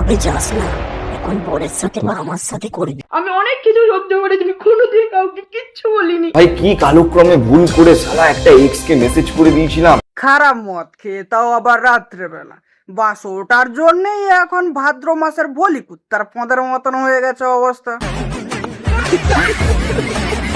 এভাবে যাস না, এখন বরের সাথে বা আমার সাথে করবি। আমি অনেক কিছু সহ্য করেছি, আমি কোনোদিন কাউকে কিচ্ছু বলিনি। ভাই কি কালক্রমে ভুল করে শালা একটা এক্স কে মেসেজ করে দিয়েছিলাম। খারাপ মদ খেয়ে, তাও আবার রাত্রেবেলা। বাস ওটার জন্যই এখন ভাদ্র মাসের বলি কুত্তার পদের মতন হয়ে গেছে অবস্থা।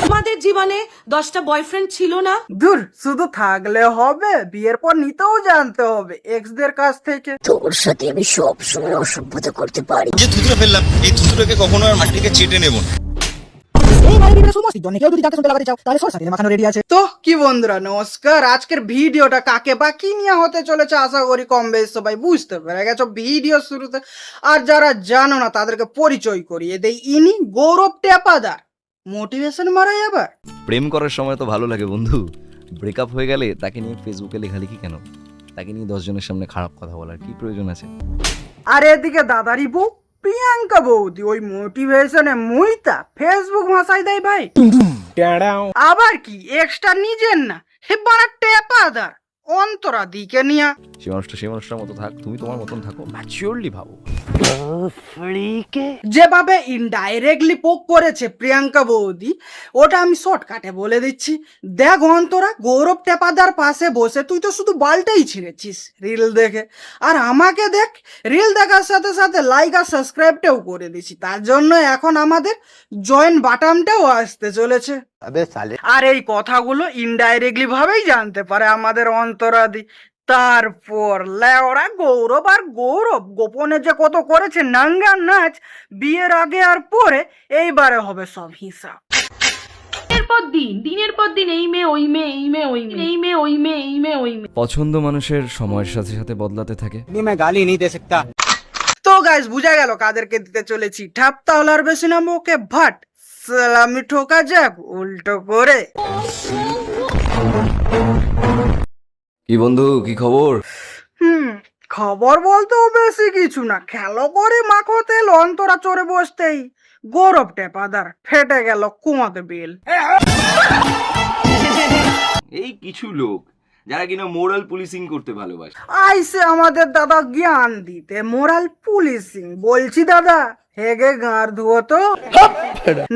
তোমাদের জীবনে 10টা বয়ফ্রেন্ড ছিল না? দূর, শুধু থাকলে হবে, বিয়ের পর নিতেও জানতে হবে এক্সদের কাছ থেকে। তোর সাথে আমি সব সময় অসভ্যতা করতে পারি। যে থুতুরে ফেললাম, এই থুতুরোকে কখনো আর মাটিকে চেটে নেব না। তো কি বন্ধুরা, নমস্কার। আজকের ভিডিওটা কাকে বা কি নিয়ে হতে চলেছে আশা করি কম বেশ সবাই বুঝতে পেরে গেছো ভিডিও শুরুতে। আর যারা জানো না তাদেরকে পরিচয় করিয়ে দেই, ইনি গৌরব টেপাদার। মোটিভেশন মারাই আবার। প্রেম করার সময় তো ভালো লাগে বন্ধু, ব্রেকআপ হয়ে গেলে তাকে নিয়ে ফেসবুকে লেখালেখি কেন? তাকে নিয়ে 10 জনের সামনে খারাপ কথা বলার কি প্রয়োজন আছে? আর এদিকে দাদারি বউ প্রিয়াঙ্কা বৌদি ওই মোটিভেশনে মুইতা ফেসবুক ভাষায় দেয় ভাই। আবার কি এক্সট্রা নিজের না, হে বাড়া টেপাদার অন্তরা দিকে নিয়া। সে মানুষটার মতো থাক, তুমি তোমার মতন থাকো, ম্যাচিওরলি ভাবো। যেভাবে ইনডাইরেক্টলি পোক করেছে প্রিয়াঙ্কা বৌদি, ওটা আমি শর্টকাটে বলে দিচ্ছি। দেখ অন্তরা, গৌরব টেপাদার পাশে বসে তুই তো শুধু বালটাই ছিঁড়েছিস রিল দেখে, আর আমাকে দেখ, রিল দেখার সাথে সাথে লাইক আর সাবস্ক্রাইবটাও করে দিছি। তার জন্য এখন আমাদের জয়েন বাটনটাও আসতে চলেছে। আর এই কথাগুলো ইনডাইরেক্টলি ভাবেই জানতে পারে আমাদের অন্তরাদি। তারপর লেওরা গৌরব আর গৌরব গোপনে যে কত করেছে নাঙ্গা নাচ বিয়ের আগে আর পরে, এইবারে হবে সব হিসাব। দিনের পর দিন এই মেয়ে ওই মেয়ে, এই মেয়ে ওই মেয়ে, এই মেয়ে ওই মেয়ে, এই মেয়ে ওই মেয়ে। পছন্দ মানুষের সময়ের সাথে সাথে বদলাতে থাকে। তো গাইস, বুঝা গেল কাদেরকে দিতে চলেছি ঠাপ। তাহলে আর বেশি না ওকে ভাট সালামি ঠোকা যাক উল্টো করে। কি বন্ধু, কি খবর? খবর বলতেও বেশি কিছু না, খেলো করে মাখো তেল অন্তরা চড়ে বসতেই গৌরব টেপাদার ফেটে গেল কুমাতে বিল। এই কিছু লোক যারা কিনা মোরাল পুলিশিং করতে ভালোবাসে। আইসে আমাদের দাদা জ্ঞান দিতে মোরাল পুলিশিং। বলছি দাদা, হেগে গাঁর ধুয়ো তো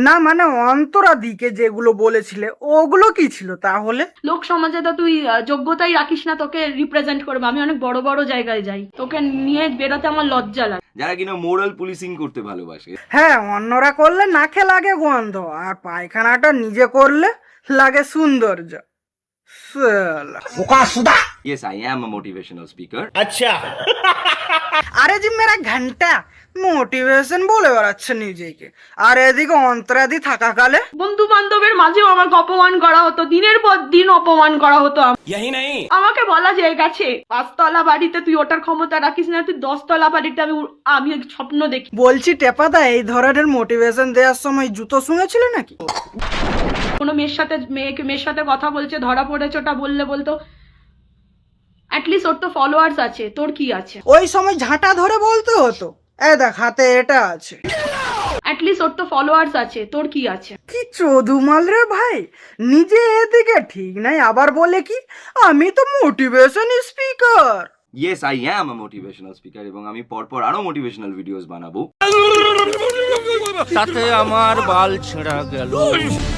না, মানে অন্তরা দিকে যেগুলো বলেছিলে ওগুলো কি ছিল তাহলে? লোক সমাজে তো তুই যোগ্যতাই রাখিস না তোকে রিপ্রেজেন্ট করবে। আমি অনেক বড় বড় জায়গায় যাই, তোকে নিয়ে বেরোতে আমার লজ্জা লাগে। যারা কিনা মোরাল পুলিশিং করতে ভালোবাসে। হ্যাঁ, অন্যরা করলে নাকে লাগে গন্ধ, আর পায়খানাটা নিজে করলে লাগে সৌন্দর্য। Yes, I am a motivational speaker. আরে জি মেরা ঘন্টা মোটিভেশন বলে বেড়াচ্ছে নিজেকে, আর এদিকে অন্তরাদি থাকাকালে বন্ধু বান্ধবের মাঝেও আমাকে অপমান করা হতো, দিনের পর দিন অপমান করা হতো। আমাকে বলা যায় গেছে 5 তলা বাড়িতে তুই ওটার ক্ষমতা রাখিস না, তুই 10 তলা বাড়িতে আমি স্বপ্ন দেখি। বলছি টেপাদা, এই ধরনের মোটিভেশন দেওয়ার সময় জুতো শুনেছিল নাকি? কোনো মেয়ের সাথে কথা বলছে, ধরা পড়েছে, ওটা বলতো অ্যাটলিস্ট ওর তো ফলোয়ার্স আছে, তোর কি আছে? ওই সময় ঝাঁটা ধরে বলতে হতো, এই দেখ হাতে এটা আছে। অ্যাটলিস্ট ওর তো ফলোয়ার্স আছে, তোর কি আছে? কি চোদুমাল রে ভাই, নিজে এদিকে ঠিক নাই, আবার বলে কি আমি তো motivation speaker. Yes, I am a motivational speaker এবং আমি পরপর আরো মোটিভেশনাল ভিডিওস বানাবো। তাতে আমার বাল ছেঁড়া গেল।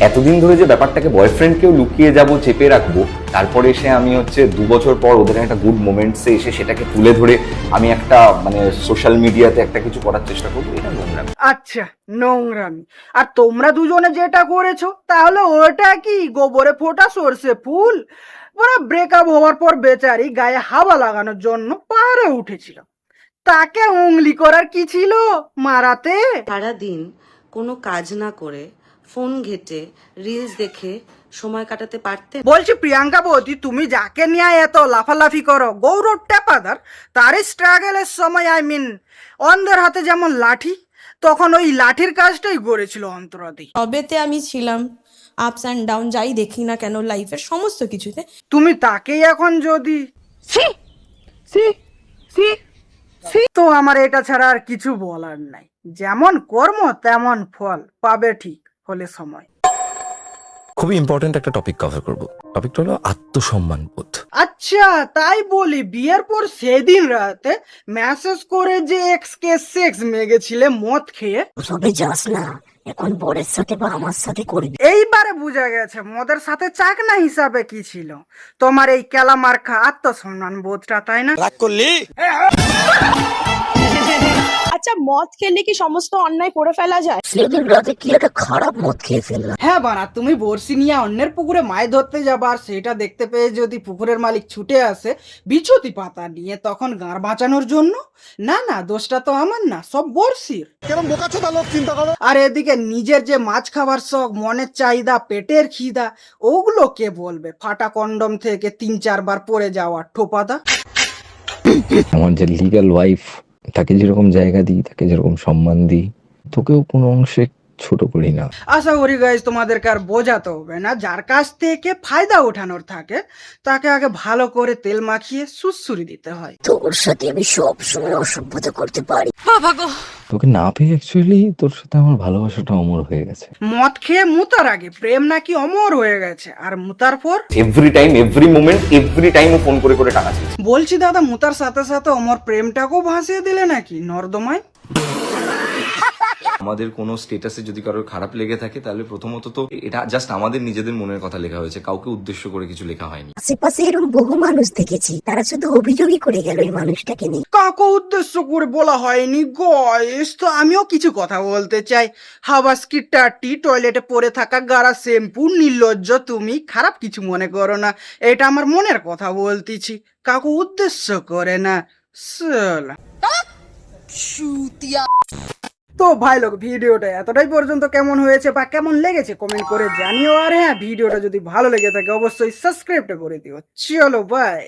এতদিন ধরে যে ব্যাপারটাকে বয়ফ্রেন্ডকেও লুকিয়ে যাব, চেপে রাখবো, তারপরে এসে আমি 2 বছর পর ওদের একটা গুড মোমেন্টসে এসে সেটাকে তুলে ধরে আমি একটা মানে সোশ্যাল মিডিয়াতে একটা কিছু করার চেষ্টা করবো, এটা নোংরামি। আচ্ছা, নোংরামি। আর তোমরা দুজনে যেটা করেছো তাহলে ওটা কি গোবরে ফোটা সরষে ফুল? ওরা ব্রেকআপ হওয়ার পর বেচারি গায়ে হাওয়া লাগানোর জন্য পাহাড়ে উঠেছিল, তাকে উংলি করার কি ছিল মারাতে? সারাদিন কোনো কাজ না করে ফোন ঘেটে রিলস দেখে সময় কাটাতে পারতে। বলছি প্রিয়াঙ্কা বৌদি, তুমি যাকে নিয়ে এত লাফালাফি করো, গৌরব টেপাদার তার স্ট্রাগলের সময় অন্ধের হাতে যেমন লাঠি, তখন ওই লাঠির কাজটাই করেছিল অন্তরাদি। তবেতে আমি ছিলাম আপস অ্যান্ড ডাউন, যাই দেখি না কেন লাইফের সমস্ত কিছুতে। তুমি তাকেই এখন যদি তো আমার এটা ছাড়া আর কিছু বলার নাই। যেমন কর্ম তেমন ফল পাবে ঠিক হলে সময়। খুবই ইম্পর্টেন্ট একটা টপিক কভার করব। টপিকটা হলো আত্মসম্মান বোধ। আচ্ছা তাই বলি, বিয়ের পর সেদিন রাতে মেসেজ করে যে এক্স কে সেক্স মেগেছিলে মদ খেয়ে, সবে যাস না, এখন বরের সাথে বা আমার সাথে করবি। এইবারে বুঝা গেছে মদের সাথে চাকনা হিসাবে কি ছিল তোমার এই কেলামার্কা আত্মসম্মান বোধটা, তাই না? রাগ করলি? আচ্ছা মদ খেলে কি সমস্ত অন্যায় করে ফেলা যায়? সেদিন রাতে কি একটা খারাপ মদ খেয়ে ফেললাম। হ্যাঁ বানা, তুমি বড়শি নিয়ে অন্যের পুকুরে মাছ ধরতে যাবা আর সেটা দেখতে পেয়ে যদি পুকুরের মালিক ছুটে আসে বিছুতি পাতা নিয়ে, তখন গাঁড় বাঁচানোর জন্য না না দোষটা তো আমার না, সব বড়শির। আর এদিকে নিজের যে মাছ খাবার শখ, মনের চাহিদা, পেটের খিদা, ওগুলো কে বলবে? ফাটা কন্ডম থেকে 3-4 বার পড়ে যাওয়া ঠোপাদা। আমার যে লিগ্যাল ওয়াইফ, তাকে যেরকম জায়গা দিই, তাকে যেরকম সম্মান দিই, তোকেও কোনো অংশে ছোট করি না। আশা করি গাইজ তোমাদেরকে আর বোঝাতে হবে না, যার কাছ থেকে ফায়দা ওঠানোর থাকে তাকে আগে ভালো করে তেল মাখিয়ে সুসুরি দিতে হয়। তোর সাথে আমি সব সময় অসভ্যতা করতে পারি। তোকে না পেয়ে অ্যাকচুয়ালি তোর সাথে আমার ভালোবাসাটা অমর হয়ে গেছে। মদ খেয়ে মুতার আগে প্রেম নাকি অমর হয়ে গেছে, আর মুতার পর every time, every moment, every time ও ফোন করে করে টাকা চাইছে। বলছি দাদা, মুতার সাথে সাথে অমর প্রেমটাকেও ভাসিয়ে দিলে নাকি নর্দমায়? আমাদের কোনো স্টেটাসে যদি কারোর খারাপ লেগে থাকে তাহলে প্রথমত তো এটা জাস্ট আমাদের নিজেদের মনের কথা লেখা হয়েছে, কাউকে উদ্দেশ্য করে কিছু লেখা হয়নি। আশেপাশে এরকম বহু মানুষ দেখেছি, তারা শুধু অভিযোগই করে গেল এই মানুষটাকে নিয়ে। কাউকে উদ্দেশ্য করে বলা হয়নি গয়েস। তো আমিও কিছু কথা বলতে চাই। হাবাসকি টাটি টয়লেটে পড়ে থাকা গাড়া শ্যাম্পু, নির্লজ্জ তুমি, খারাপ কিছু মনে করো না, এটা আমার মনের কথা বলতেছি, কাউকে উদ্দেশ্য করে না। সালা। তো ভাই লোক, ভিডিওটা এতটাই পর্যন্ত কেমন হয়েছে বা কেমন লেগেছে কমেন্ট করে জানিও। আর হ্যাঁ, ভিডিওটা যদি ভালো লেগে থাকে অবশ্যই সাবস্ক্রাইবটা করে দিও। চলো বাই।